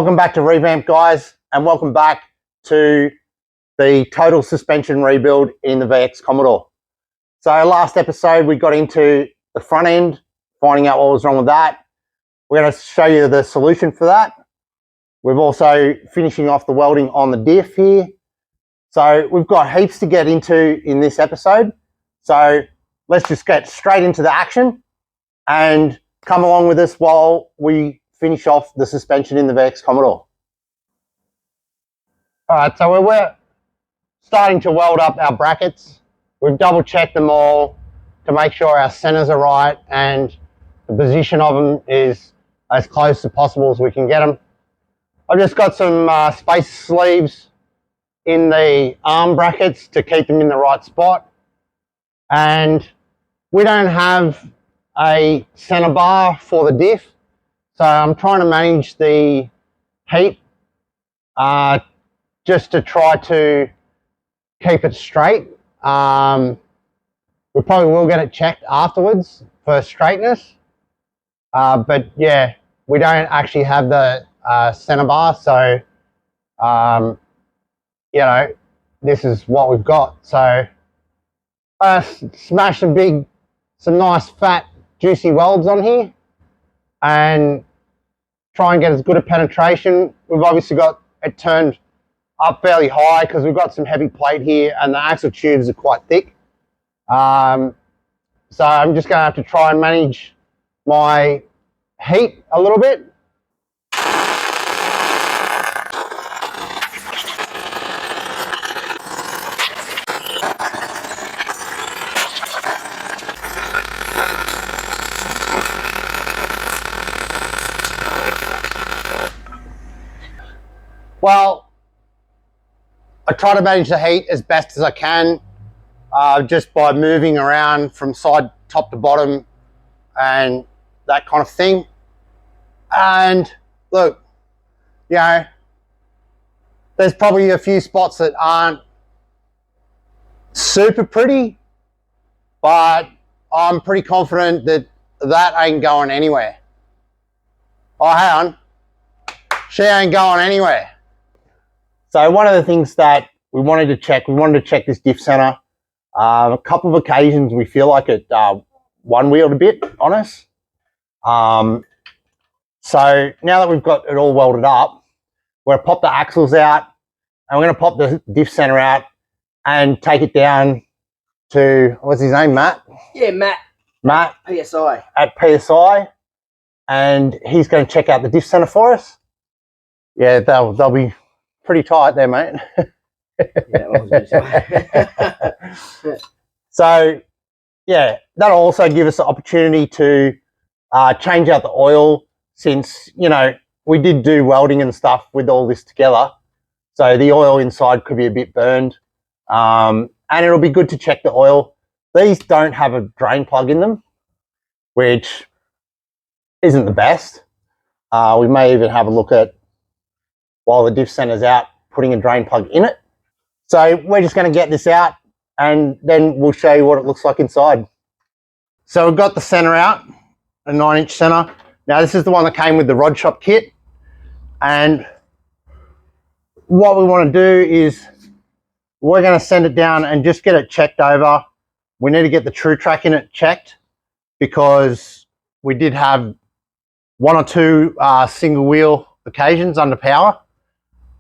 Welcome back to Revamp, guys, and welcome back to the total suspension rebuild in the VX Commodore. So last episode we got into the front end, finding out what was wrong with that. We're going to show you the solution for that. We're also finishing off the welding on the diff here. So we've got heaps to get into in this episode. So let's just get straight into the action and come along with us while we finish off the suspension in the VX Commodore. All right, so we're starting to weld up our brackets. We've double checked them all to make sure our centers are right and the position of them is as close as possible as we can get them. I've just got some spacer sleeves in the arm brackets to keep them in the right spot. And we don't have a center bar for the diff, so I'm trying to manage the heat just to try to keep it straight. We probably will get it checked afterwards for straightness, but yeah, we don't actually have the center bar, so you know, this is what we've got. So smash some nice fat juicy welds on here and try and get as good a penetration. We've obviously got it turned up fairly high because we've got some heavy plate here and the axle tubes are quite thick. So I'm just going to have to try and manage my heat a little bit. Well, I try to manage the heat as best as I can, just by moving around from side top to bottom and that kind of thing. And look, you know, there's probably a few spots that aren't super pretty, but I'm pretty confident that that ain't going anywhere. Oh, hang on. She ain't going anywhere. So one of the things that we wanted to check this diff center. A couple of occasions we feel like it one-wheeled a bit on us. So now that we've got it all welded up, we're going to pop the axles out and we're going to pop the diff center out and take it down to, what's his name, Matt? Yeah, Matt. Matt. PSI. At PSI. And he's going to check out the diff center for us. Yeah, they'll be pretty tight there, mate. Yeah, I was going to say. So, yeah, that'll also give us the opportunity to change out the oil, since, you know, we did do welding and stuff with all this together. So the oil inside could be a bit burned. And it'll be good to check the oil. These don't have a drain plug in them, which isn't the best. We may even have a look at, while the diff center's out, putting a drain plug in it. So we're just going to get this out and then we'll show you what it looks like inside. So we've got the center out, a 9-inch center. Now this is the one that came with the rod shop kit. And what we want to do is we're going to send it down and just get it checked over. We need to get the true track in it checked because we did have one or two single wheel occasions under power.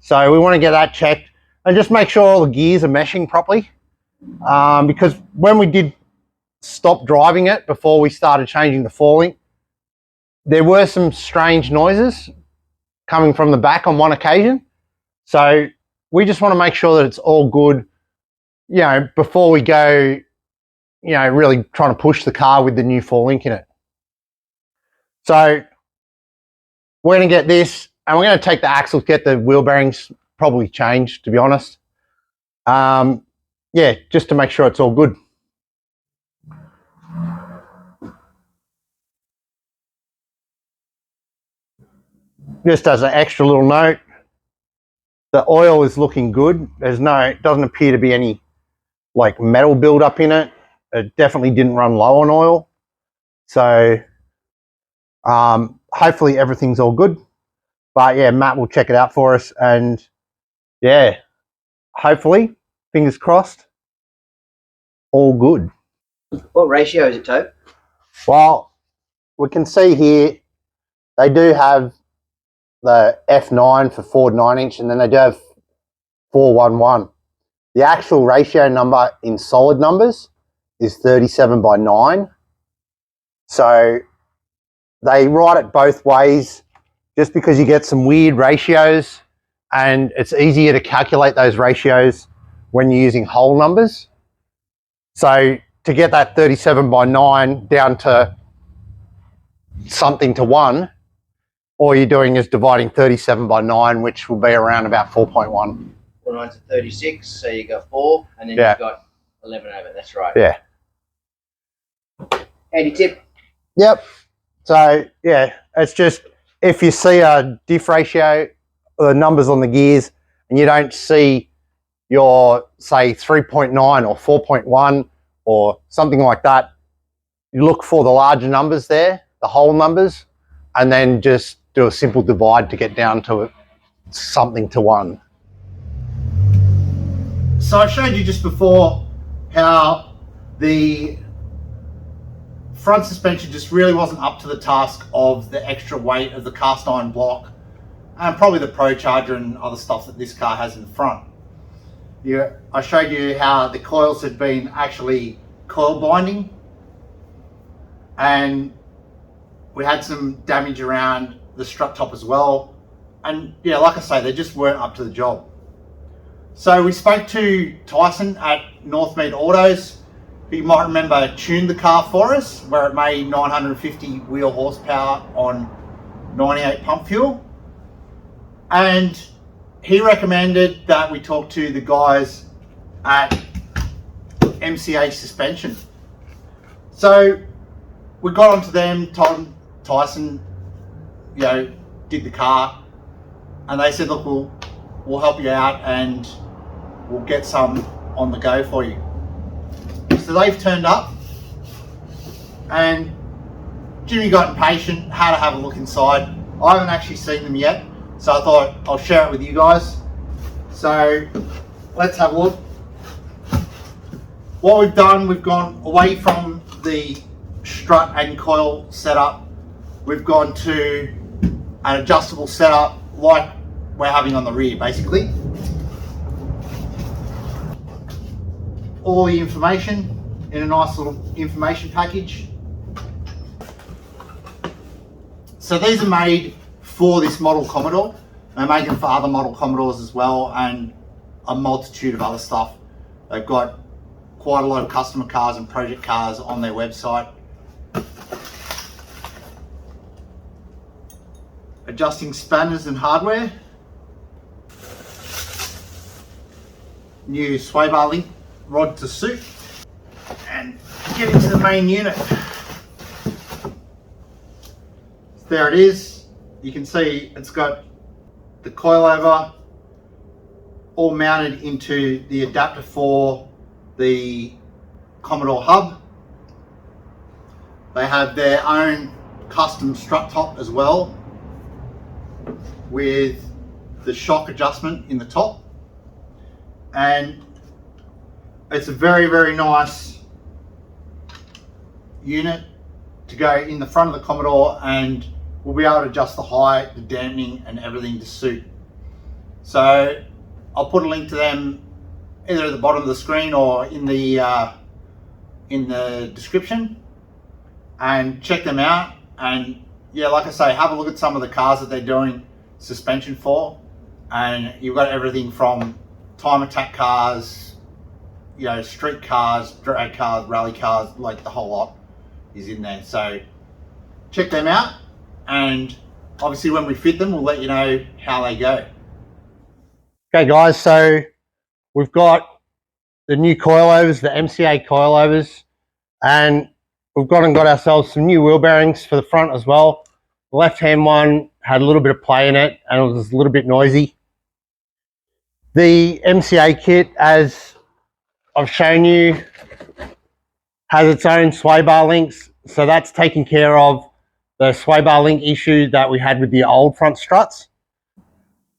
So we want to get that checked and just make sure all the gears are meshing properly. Because when we did stop driving it before we started changing the four-link, there were some strange noises coming from the back on one occasion. So we just want to make sure that it's all good, you know, before we go, you know, really trying to push the car with the new four-link in it. So we're going to get this and we're going to take the axles, get the wheel bearings probably changed, to be honest. Yeah, just to make sure it's all good. Just as an extra little note, the oil is looking good. It doesn't appear to be any like metal buildup in it. It definitely didn't run low on oil. So hopefully everything's all good. But yeah, Matt will check it out for us, and yeah, hopefully, fingers crossed, all good. What ratio is it, Tobe? Well, we can see here they do have the F9 for Ford 9-inch, and then they do have 411. The actual ratio number in solid numbers is 37/9. So they write it both ways just because you get some weird ratios, and it's easier to calculate those ratios when you're using whole numbers. So to get that 37/9 down to something to 1, all you're doing is dividing 37/9, which will be around about 4.1. 49 to 36, so you got 4, and then you've got 11 over. That's right. Yeah. Handy tip. Yep. So yeah, it's just if you see a diff ratio, the numbers on the gears, and you don't see your, say, 3.9 or 4.1 or something like that, you look for the larger numbers there, the whole numbers, and then just do a simple divide to get down to something to 1. So I showed you just before how the front suspension just really wasn't up to the task of the extra weight of the cast iron block and probably the procharger and other stuff that this car has in the front. I showed you how the coils had been actually coil binding, and we had some damage around the strut top as well, and yeah, like I say, they just weren't up to the job. So we spoke to Tyson at Northmead Autos, who you might remember tuned the car for us, where it made 950 wheel horsepower on 98 pump fuel, and he recommended that we talk to the guys at MCA Suspension. So we got onto them, told Tyson, did the car, and they said, look, we'll help you out and we'll get some on the go for you. So they've turned up, and Jimmy got impatient, had to have a look inside. I haven't actually seen them yet, so I thought I'll share it with you guys. So let's have a look. What we've done, we've gone away from the strut and coil setup. We've gone to an adjustable setup like we're having on the rear, basically. All the information in a nice little information package. So these are made for this model Commodore. They make them for other model Commodores as well, and a multitude of other stuff. They've got quite a lot of customer cars and project cars on their website. Adjusting spanners and hardware. New sway bar link rod to suit, and get into the main unit. There it is. You can see it's got the coilover all mounted into the adapter for the Commodore hub. They have their own custom strut top as well, with the shock adjustment in the top, and it's a very, very nice unit to go in the front of the Commodore, and we'll be able to adjust the height, the dampening and everything to suit. So I'll put a link to them either at the bottom of the screen or in the description, and check them out. And yeah, like I say, have a look at some of the cars that they're doing suspension for, and you've got everything from time attack cars, street cars, drag cars, rally cars, like the whole lot is in there. So check them out, and obviously when we fit them, we'll let you know how they go. Okay guys, so we've got the new coilovers, the MCA coilovers, and we've got ourselves some new wheel bearings for the front as well. The left hand one had a little bit of play in it and it was a little bit noisy. The MCA kit, as I've shown you, has its own sway bar links, so that's taking care of the sway bar link issue that we had with the old front struts.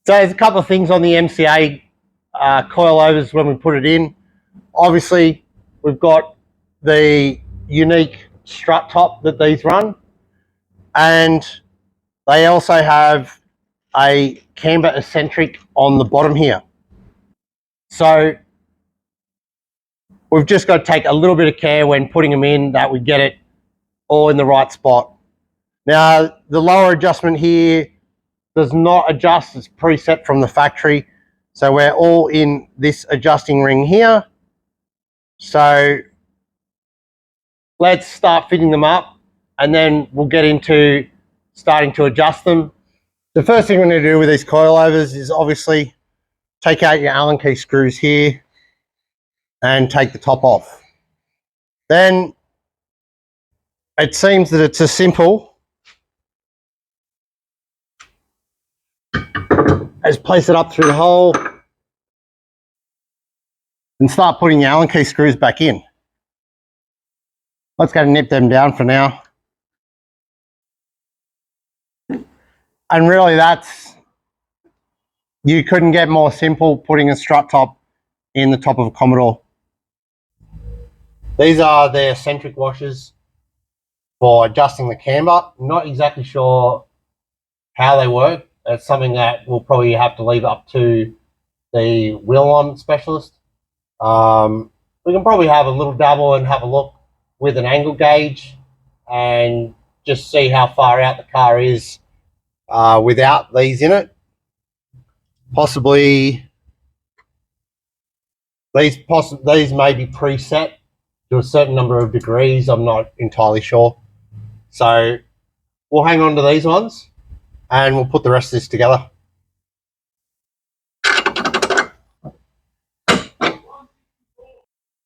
So there's a couple of things on the MCA coilovers when we put it in. Obviously, we've got the unique strut top that these run, and they also have a Camber Eccentric on the bottom here. So we've just got to take a little bit of care when putting them in that we get it all in the right spot. Now, the lower adjustment here does not adjust, it's preset from the factory. So we're all in this adjusting ring here. So let's start fitting them up and then we'll get into starting to adjust them. The first thing we're going to do with these coilovers is obviously take out your Allen key screws here and take the top off. Then it seems that it's as simple as place it up through the hole and start putting the Allen key screws back in. Let's go nip them down for now. And really you couldn't get more simple putting a strut top in the top of a Commodore. These are the Eccentric washers for adjusting the camber. Not exactly sure how they work. It's something that we'll probably have to leave up to the wheel alignment specialist. We can probably have a little dabble and have a look with an angle gauge and just see how far out the car is without these in it. Possibly these may be preset to a certain number of degrees. I'm not entirely sure. So we'll hang on to these ones and we'll put the rest of this together.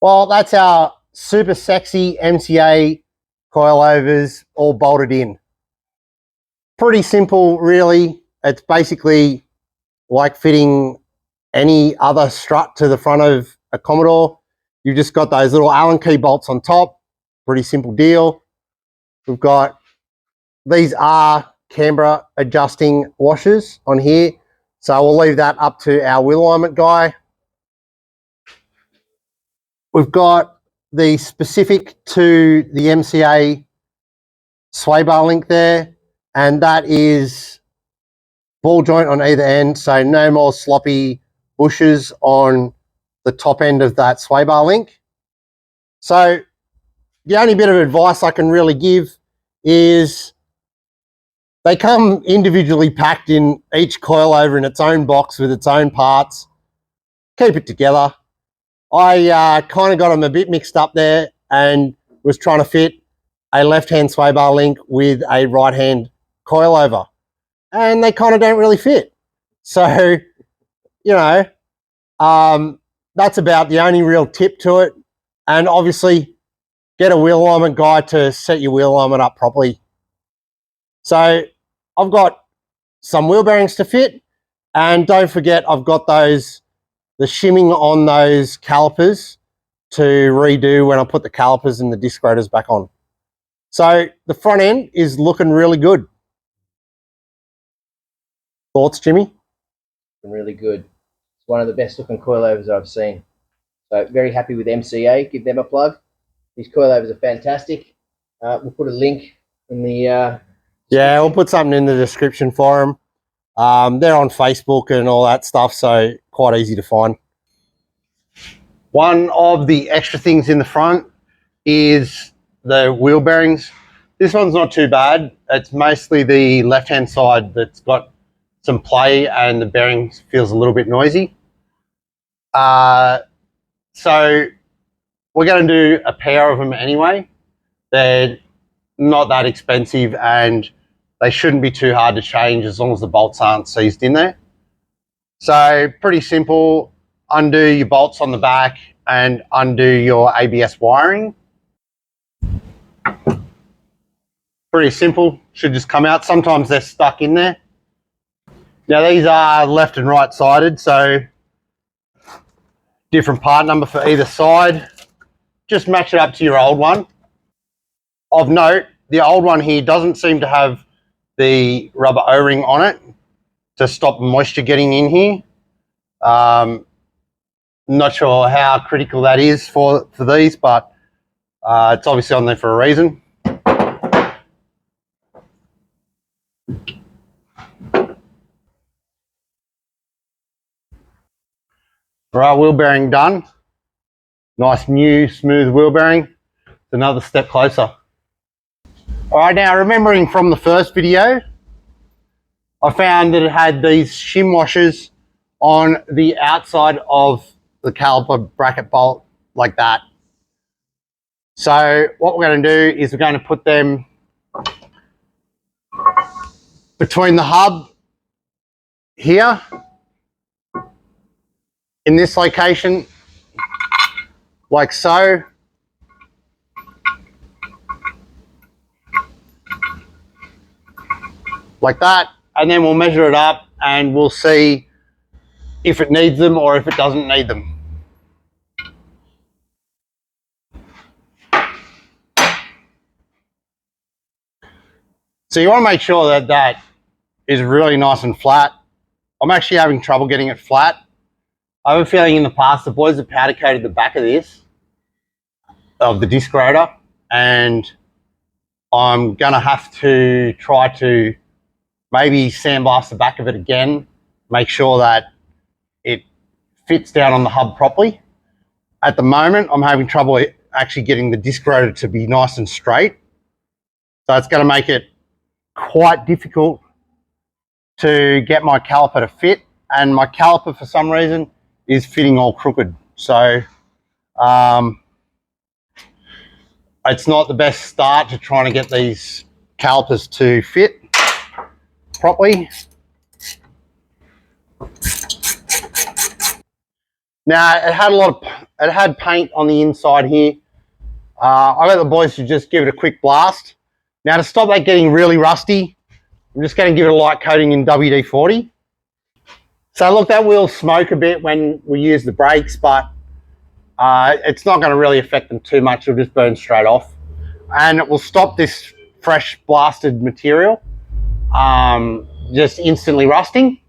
Well, that's our super sexy MCA coilovers all bolted in. Pretty simple, really. It's basically like fitting any other strut to the front of a Commodore. You've just got those little Allen key bolts on top. Pretty simple deal. We've got, these are Camber adjusting washers on here. So we'll leave that up to our wheel alignment guy. We've got the specific to the MCA sway bar link there, and that is ball joint on either end, so no more sloppy bushes on the top end of that sway bar link. So the only bit of advice I can really give is they come individually packed in each coilover in its own box with its own parts. Keep it together. I kind of got them a bit mixed up there and was trying to fit a left-hand sway bar link with a right-hand coilover, and they kind of don't really fit. So, you know, that's about the only real tip to it. And obviously, get a wheel alignment guy to set your wheel alignment up properly. So I've got some wheel bearings to fit, and don't forget I've got the shimming on those calipers to redo when I put the calipers and the disc rotors back on. So the front end is looking really good. Thoughts, Jimmy? Really good. It's one of the best looking coilovers I've seen. So very happy with MCA. Give them a plug. These coilovers are fantastic. We'll put a link in the yeah, we'll put something in the description for them. They're on Facebook and all that stuff, so quite easy to find. One of the extra things in the front is the wheel bearings. This one's not too bad. It's mostly the left-hand side that's got some play and the bearing feels a little bit noisy. So we're going to do a pair of them anyway. They're not that expensive and they shouldn't be too hard to change as long as the bolts aren't seized in there. So pretty simple. Undo your bolts on the back and undo your ABS wiring. Pretty simple, should just come out. Sometimes they're stuck in there. Now these are left and right sided, so different part number for either side. Just match it up to your old one. Of note, the old one here doesn't seem to have the rubber O-ring on it to stop moisture getting in here. Not sure how critical that is for these, but it's obviously on there for a reason. Right, wheel bearing done. Nice new smooth wheel bearing. It's another step closer. All right, now remembering from the first video, I found that it had these shim washers on the outside of the caliper bracket bolt like that. So what we're going to do is we're going to put them between the hub here in this location, like so. Like that, and then we'll measure it up and we'll see if it needs them or if it doesn't need them. So you want to make sure that that is really nice and flat. I'm actually having trouble getting it flat. I have a feeling in the past the boys have powder coated the back of this, of the disc rotor, and I'm going to have to try to maybe sandblast the back of it again, make sure that it fits down on the hub properly. At the moment, I'm having trouble actually getting the disc rotor to be nice and straight. So it's going to make it quite difficult to get my caliper to fit, and my caliper for some reason is fitting all crooked. So it's not the best start to trying to get these calipers to fit properly. Now it had paint on the inside here. I got the boys to just give it a quick blast. Now to stop that getting really rusty, I'm just going to give it a light coating in WD-40. So look, that will smoke a bit when we use the brakes, but it's not going to really affect them too much. It'll just burn straight off, and it will stop this fresh blasted material just instantly rusting.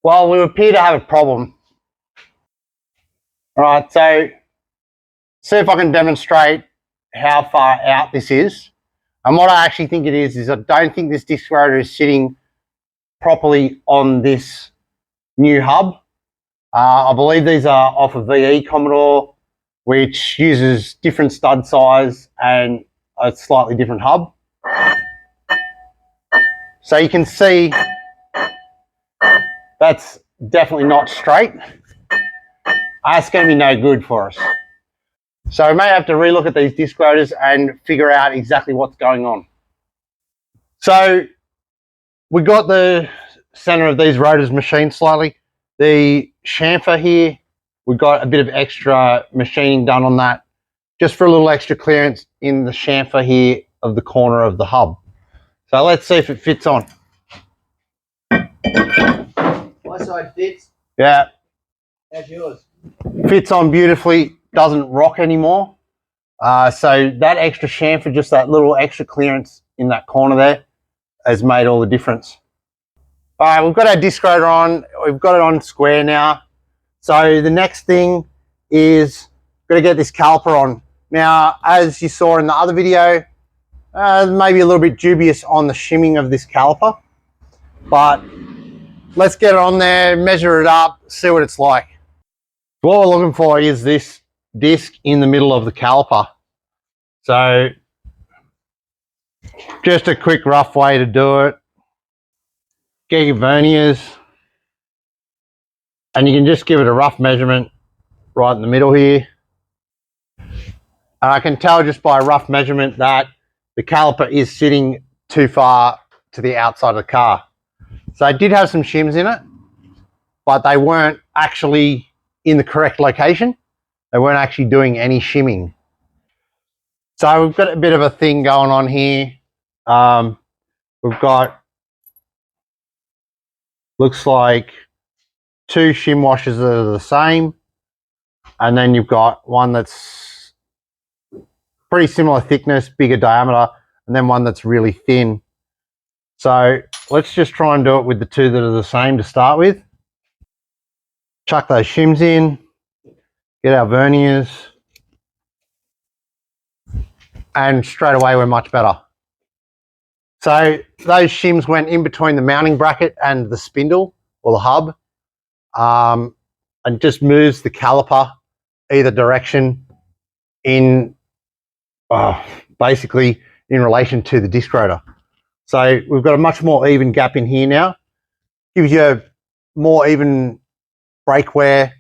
Well, we appear to have a problem. All right, so see if I can demonstrate how far out this is. And what I actually think it is I don't think this disc rotor is sitting properly on this new hub. I believe these are off a VE Commodore, which uses different stud size and a slightly different hub. So you can see that's definitely not straight. That's going to be no good for us. So we may have to relook at these disc rotors and figure out exactly what's going on. So we got the center of these rotors machined slightly. The chamfer here, we got a bit of extra machining done on that, just for a little extra clearance in the chamfer here of the corner of the hub. So let's see if it fits on. My side fits. Yeah. How's yours? Fits on beautifully, doesn't rock anymore. So that extra chamfer, just that little extra clearance in that corner there, has made all the difference. All right, we've got our disc rotor on. We've got it on square now. So the next thing is got to get this caliper on. Now, as you saw in the other video, maybe a little bit dubious on the shimming of this caliper, but let's get it on there, measure it up, see what it's like. What we're looking for is this disc in the middle of the caliper. So just a quick rough way to do it. Get your verniers and you can just give it a rough measurement right in the middle here. And I can tell just by a rough measurement that the caliper is sitting too far to the outside of the car. So it did have some shims in it, but they weren't actually in the correct location. They weren't actually doing any shimming. So we've got a bit of a thing going on here. We've got looks like 2 shim washers that are the same, and then you've got one that's pretty similar thickness, bigger diameter, and then one that's really thin. So let's just try and do it with the 2 that are the same to start with. Chuck those shims in, get our verniers, and straight away we're much better. So those shims went in between the mounting bracket and the spindle or the hub, and just moves the caliper either direction in basically in relation to the disc rotor. So we've got a much more even gap in here now. Gives you a more even brake wear,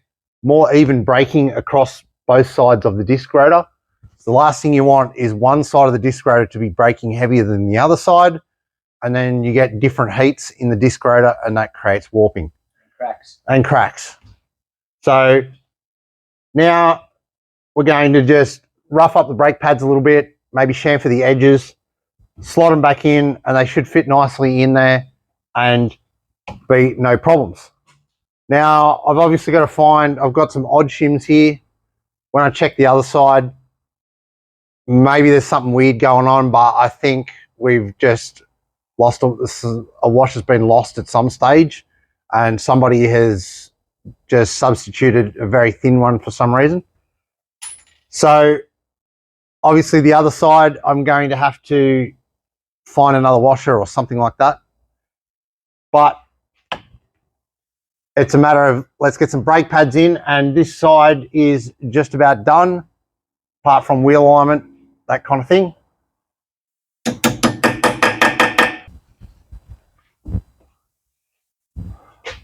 more even braking across both sides of the disc rotor. The last thing you want is one side of the disc rotor to be braking heavier than the other side, and then you get different heats in the disc rotor, and that creates warping. Cracks. So now we're going to just rough up the brake pads a little bit, maybe chamfer the edges, slot them back in, and they should fit nicely in there and be no problems. Now I've obviously got to find, I've got some odd shims here. When I check the other side, maybe there's something weird going on, but I think we've just lost a wash has been lost at some stage, and somebody has just substituted a very thin one for some reason. So obviously the other side, I'm going to have to find another washer or something like that. But it's a matter of, let's get some brake pads in, and this side is just about done, apart from wheel alignment, that kind of thing.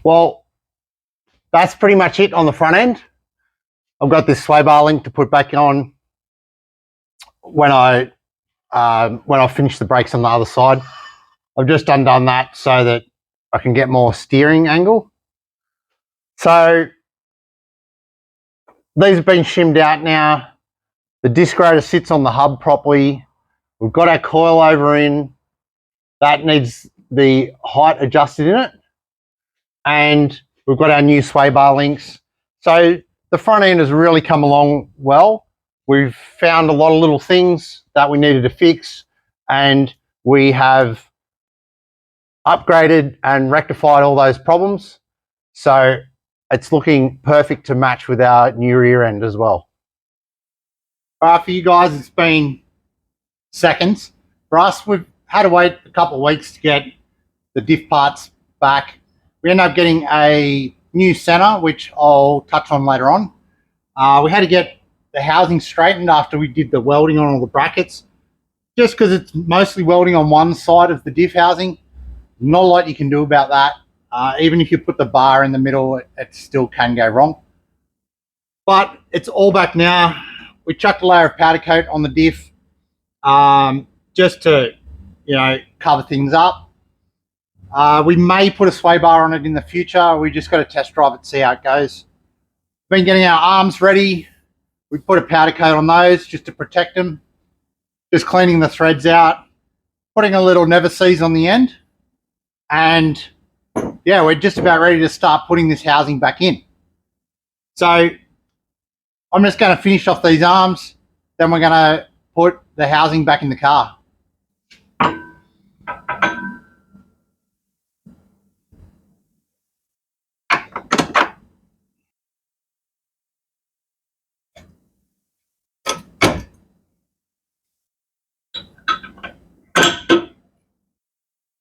Well, that's pretty much it on the front end. I've got this sway bar link to put back on when I finish the brakes on the other side. I've just undone that so that I can get more steering angle. So these have been shimmed out now. The disc rotor sits on the hub properly. We've got our coilover in. That needs the height adjusted in it. And we've got our new sway bar links. So the front end has really come along well. We've found a lot of little things that we needed to fix, and we have upgraded and rectified all those problems. So it's looking perfect to match with our new rear end as well. For you guys, it's been seconds. For us, we've had to wait a couple of weeks to get the diff parts back. We ended up getting a new center, which I'll touch on later on. We had to get the housing straightened after we did the welding on all the brackets, just because it's mostly welding on one side of the diff housing. Not a lot you can do about that. Even if you put the bar in the middle, it still can go wrong. But it's all back now. We chucked a layer of powder coat on the diff just to, cover things up. We may put a sway bar on it in the future. We just got to test drive it, see how it goes. Been getting our arms ready. We put a powder coat on those just to protect them. Just cleaning the threads out, putting a little never seize on the end. And yeah, we're just about ready to start putting this housing back in. So I'm just going to finish off these arms. Then we're going to put the housing back in the car.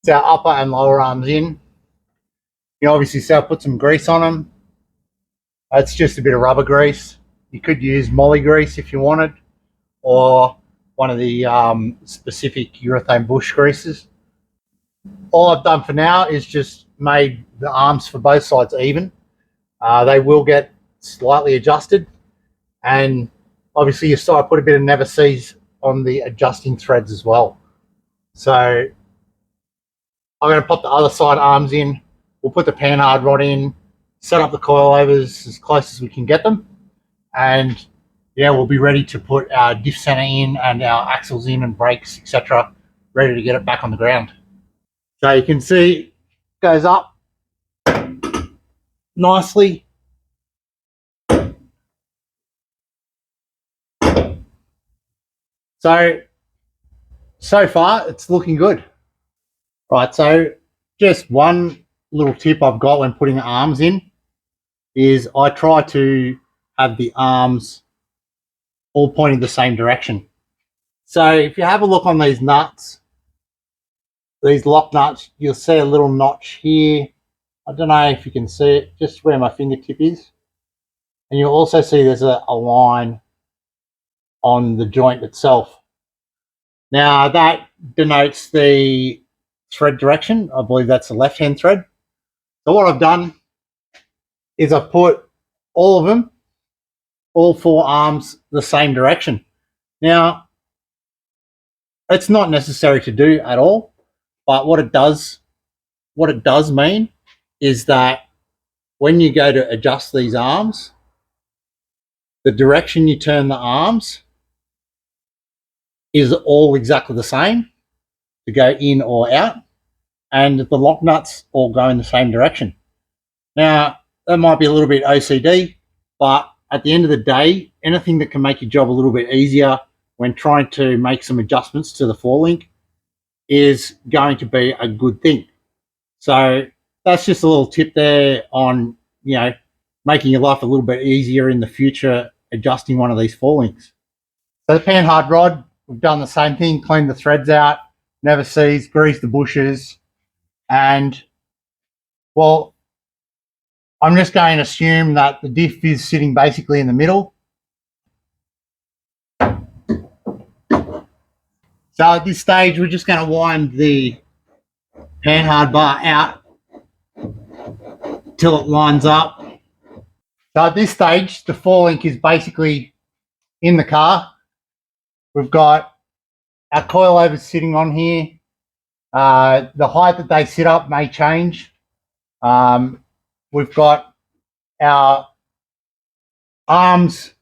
It's our upper and lower arms in. You obviously see I put some grease on them. It's just a bit of rubber grease. You could use molly grease if you wanted, or one of the specific urethane bush greases. All I've done for now is just made the arms for both sides even. They will get slightly adjusted, and obviously you saw I put a bit of never seize on the adjusting threads as well. So I'm going to pop the other side arms in. We'll put the Panhard Rod in, set up the coilovers as close as we can get them, and yeah, we'll be ready to put our diff center in and our axles in and brakes, etc., ready to get it back on the ground. So you can see it goes up, nicely. So far it's looking good. Right, so just one little tip I've got when putting the arms in is I try to have the arms all pointing the same direction. So if you have a look on these nuts, these lock nuts, you'll see a little notch here. I don't know if you can see it, just where my fingertip is. And you'll also see there's a line on the joint itself. Now that denotes the thread direction. I believe that's the left-hand thread. So what I've done is I've put all of them, all four arms, the same direction. Now, it's not necessary to do at all, but what it does mean is that when you go to adjust these arms, the direction you turn the arms is all exactly the same to go in or out, and the lock nuts all go in the same direction. Now, that might be a little bit OCD, but at the end of the day, anything that can make your job a little bit easier when trying to make some adjustments to the forelink is going to be a good thing. So that's just a little tip there on, you know, making your life a little bit easier in the future adjusting one of these forelinks. So the Panhard Rod, we've done the same thing, cleaned the threads out, never seized, greased the bushes, and, well, I'm just going to assume that the diff is sitting basically in the middle. So at this stage, we're just going to wind the Panhard bar out till it lines up. So at this stage, the forelink is basically in the car. We've got our coilovers sitting on here. The height that they sit up may change. We've got our arms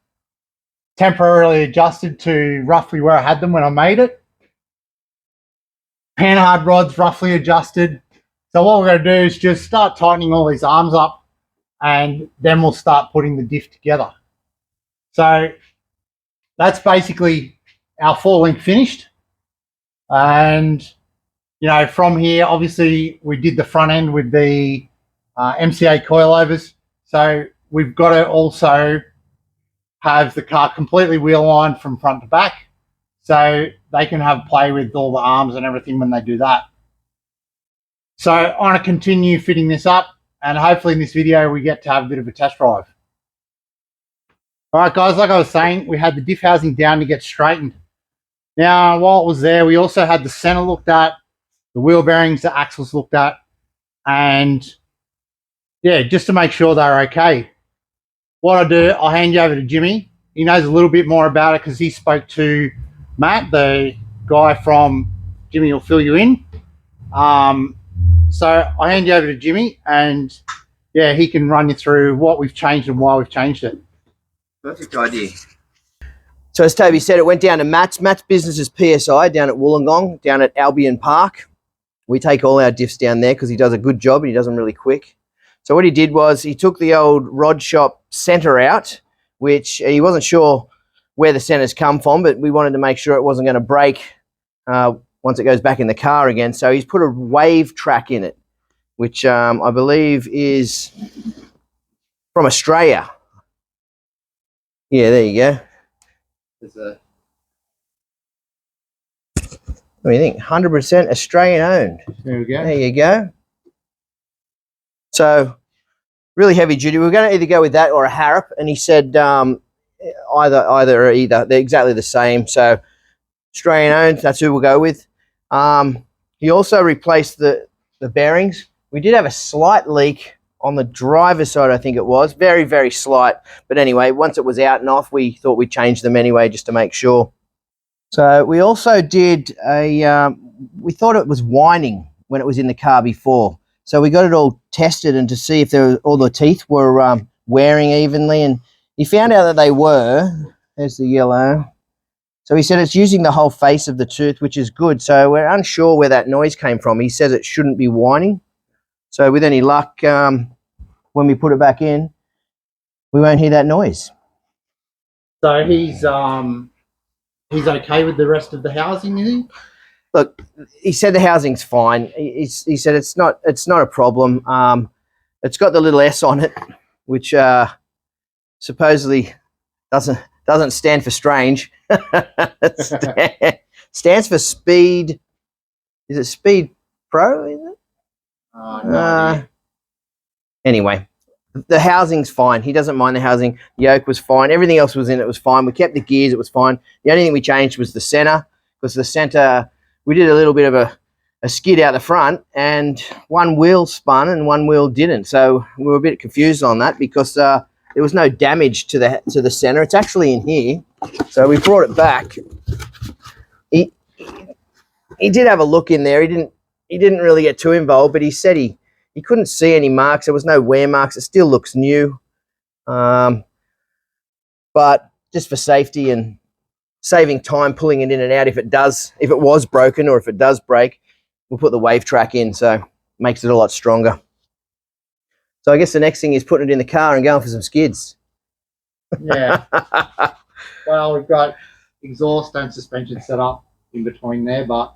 temporarily adjusted to roughly where I had them when I made it. Panhard rod's roughly adjusted. So what we're going to do is just start tightening all these arms up, and then we'll start putting the diff together. So that's basically our forelink finished. And, you know, from here, obviously we did the front end with the MCA coilovers. So we've got to also have the car completely wheel aligned from front to back, so they can have play with all the arms and everything when they do that. So I'm going to continue fitting this up, and hopefully in this video we get to have a bit of a test drive. All right, guys, like I was saying, we had the diff housing down to get straightened. Now, while it was there, we also had the center looked at, the wheel bearings, the axles looked at, and yeah, just to make sure they're okay. What I'll do, I'll hand you over to Jimmy. He knows a little bit more about it because he spoke to Matt, the guy from Jimmy will fill you in. So I'll hand you over to Jimmy, and yeah, he can run you through what we've changed and why we've changed it. Perfect idea. So as Toby said, it went down to Matt's. Matt's business is PSI down at Wollongong, down at Albion Park. We take all our diffs down there because he does a good job and he does them really quick. So what he did was he took the old rod shop center out, which he wasn't sure where the centers come from, but we wanted to make sure it wasn't going to break once it goes back in the car again. So he's put a wave track in it, which I believe is from Australia. Yeah, there you go. What do you think? 100% Australian owned. There we go. There you go. So really heavy duty. We were going to either go with that or a Harrop, and he said either or either. They're exactly the same. So Australian owned, that's who we'll go with. He also replaced the bearings. We did have a slight leak on the driver's side, I think it was. Very, very slight. But anyway, once it was out and off, we thought we'd change them anyway just to make sure. So we also did we thought it was whining when it was in the car before. So we got it all tested and to see if all the teeth were wearing evenly. And he found out that they were. There's the yellow. So he said it's using the whole face of the tooth, which is good. So we're unsure where that noise came from. He says it shouldn't be whining. So with any luck, when we put it back in, we won't hear that noise. So he's okay with the rest of the housing, is he? Look, he said the housing's fine. He said it's not a problem. It's got the little S on it, which supposedly doesn't stand for strange. It stands for speed. Is it Speed Pro? Is it? No idea. Anyway, the housing's fine. He doesn't mind the housing. The yoke was fine. Everything else was in it was fine. We kept the gears. It was fine. The only thing we changed was the center, because the center, we did a little bit of a skid out the front, and one wheel spun and one wheel didn't. So we were a bit confused on that, because there was no damage to the center. It's actually in here. So we brought it back. He did have a look in there. He didn't really get too involved, but he said he couldn't see any marks. There was no wear marks. It still looks new. But just for safety and saving time pulling it in and out, if it was broken or if it does break, we'll put the wave track in, so it makes it a lot stronger. So I guess the next thing is putting it in the car and going for some skids. Yeah. Well, we've got exhaust and suspension set up in between there, but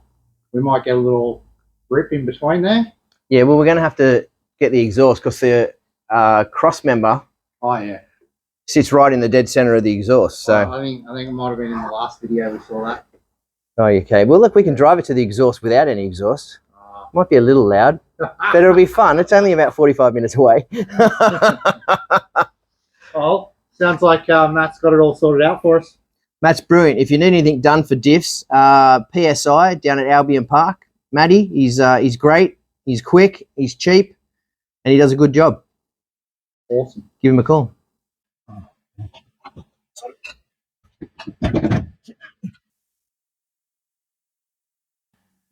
we might get a little rip in between there. Yeah, well, we're going to have to get the exhaust, because the cross member sits right in the dead center of the exhaust. So I think it might have been in the last video we saw that. Oh, okay. Well, look, we can drive it to the exhaust without any exhaust. Might be a little loud, but it'll be fun. It's only about 45 minutes away. Oh, sounds like Matt's got it all sorted out for us. Matt's brilliant. If you need anything done for diffs, PSI down at Albion Park. Matty, he's great. He's quick. He's cheap, and he does a good job. Awesome. Give him a call.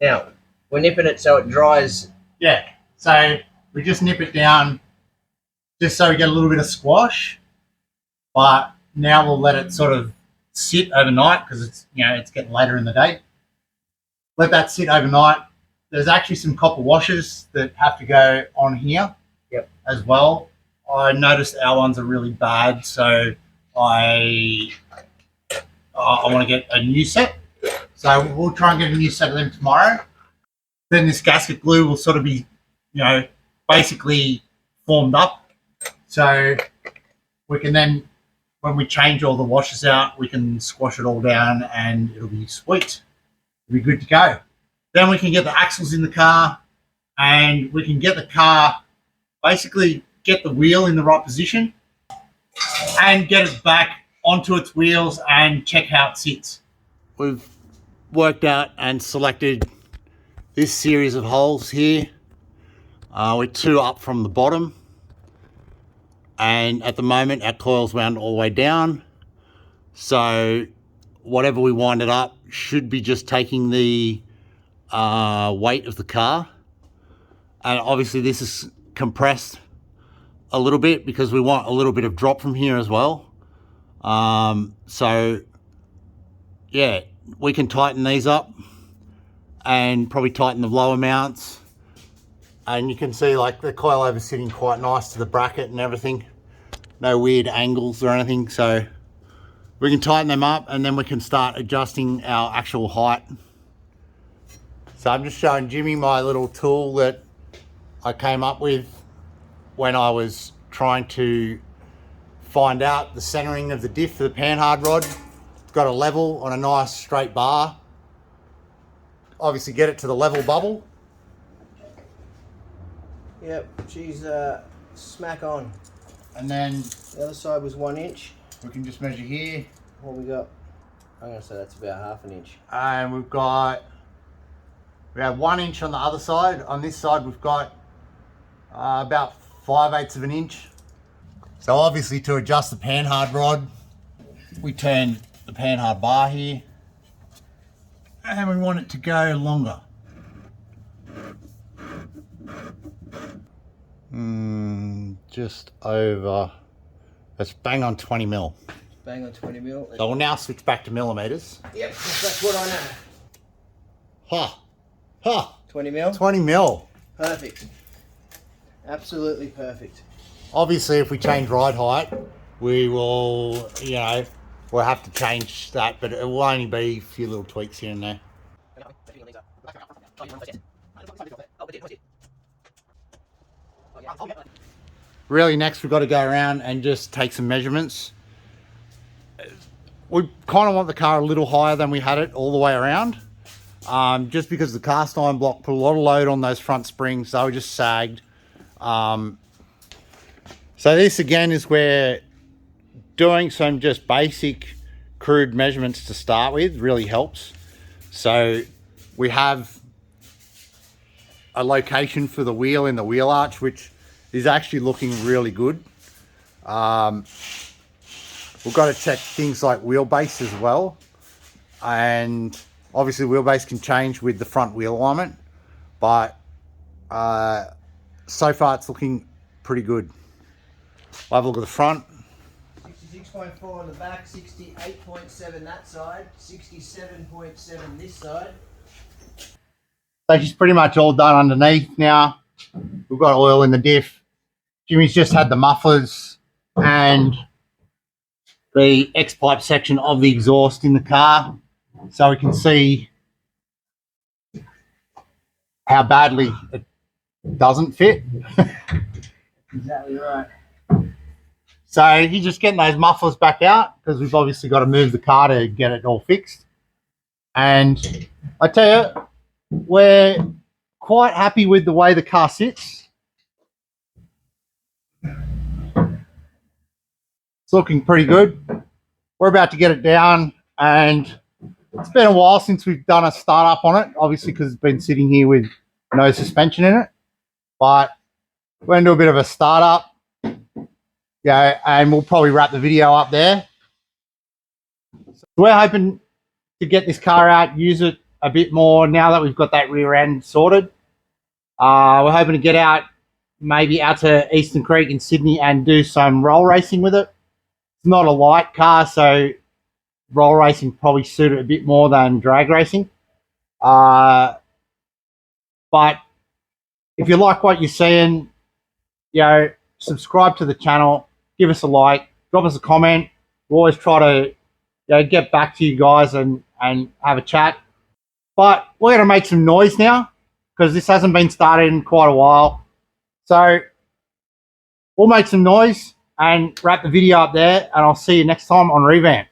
Now, we're nipping it so it dries. Yeah, so we just nip it down just so we get a little bit of squash, but now we'll let it sort of sit overnight, because it's getting later in the day. Let that sit overnight. There's actually some copper washers that have to go on here as well. I noticed our ones are really bad, so I want to get a new set. So we'll try and get a new set of them tomorrow. Then this gasket glue will sort of be, basically formed up. So we can then, when we change all the washers out, we can squash it all down and it'll be sweet. It'll be good to go. Then we can get the axles in the car, and we can get the car, basically get the wheel in the right position and get it back onto its wheels and check how it sits. We've worked out and selected this series of holes here. We're 2 up from the bottom, and at the moment our coil's wound all the way down, so whatever we wind it up should be just taking the weight of the car. And obviously this is compressed a little bit because we want a little bit of drop from here as well. So yeah, we can tighten these up and probably tighten the lower mounts, and you can see like the coilover sitting quite nice to the bracket and everything, no weird angles or anything. So we can tighten them up and then we can start adjusting our actual height. So I'm just showing Jimmy my little tool that I came up with when I was trying to find out the centering of the diff for the Panhard Rod. It's got a level on a nice straight bar. Obviously get it to the level bubble. Yep, she's smack on. And then the other side was 1 inch. We can just measure here. What we got? I'm going to say that's about 1/2 inch. And we have 1 inch on the other side. On this side we've got about 5/8 of an inch. So obviously to adjust the Panhard rod, we turn the Panhard bar here, and we want it to go longer. Just over, that's bang on 20 mil. Bang on 20 mil. So we'll now switch back to millimeters. Yep, that's what I know. Ha! Ha! 20 mil? 20 mil. Perfect. Absolutely perfect. Obviously, if we change ride height, we will, you know, we'll have to change that, but it will only be a few little tweaks here and there. Really, next we've got to go around and just take some measurements. We kind of want the car a little higher than we had it all the way around, just because the cast iron block put a lot of load on those front springs. They were just sagged. So this again is where doing some just basic crude measurements to start with really helps. So we have a location for the wheel in the wheel arch, which is actually looking really good. We've got to check things like wheelbase as well. And obviously wheelbase can change with the front wheel alignment, but so far it's looking pretty good. We'll have a look at the front. 66.4 on the back, 68.7 that side, 67.7 this side. So she's pretty much all done underneath now. We've got oil in the diff. Jimmy's just had the mufflers and the X-pipe section of the exhaust in the car, so we can see how badly it doesn't fit. Exactly right. So he's just getting those mufflers back out because we've obviously got to move the car to get it all fixed. And I tell you, we're quite happy with the way the car sits. It's looking pretty good. We're about to get it down, and it's been a while since we've done a startup on it, obviously because it's been sitting here with no suspension in it. But we're going to do a bit of a startup. Yeah, and we'll probably wrap the video up there. So we're hoping to get this car out, use it a bit more now that we've got that rear end sorted. We're hoping to get out, maybe out to Eastern Creek in Sydney and do some roll racing with it. It's not a light car, so roll racing probably suit it a bit more than drag racing. But if you like what you're seeing, you know, subscribe to the channel, give us a like, drop us a comment. We'll always try to, you know, get back to you guys and have a chat. But we're going to make some noise now because this hasn't been started in quite a while. So we'll make some noise and wrap the video up there, and I'll see you next time on Revamp.